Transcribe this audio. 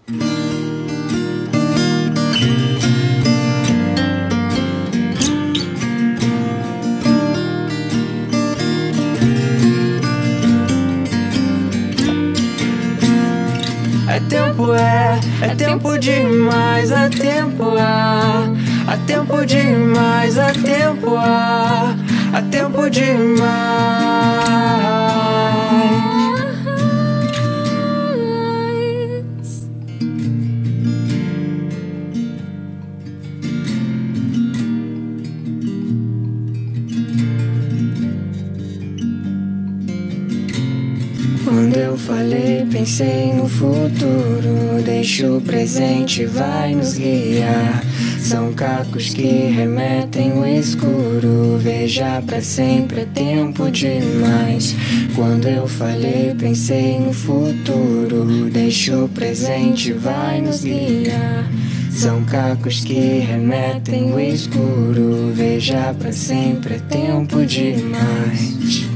É tempo demais, há tempo há tempo demais, há tempo há tempo demais. Quando eu falei, pensei no futuro. Deixa o presente, vai nos guiar. São cacos que remetem o escuro. Veja pra sempre, é tempo demais. Quando eu falei, pensei no futuro. Deixa o presente, vai nos guiar. São cacos que remetem o escuro. Veja pra sempre, é tempo demais.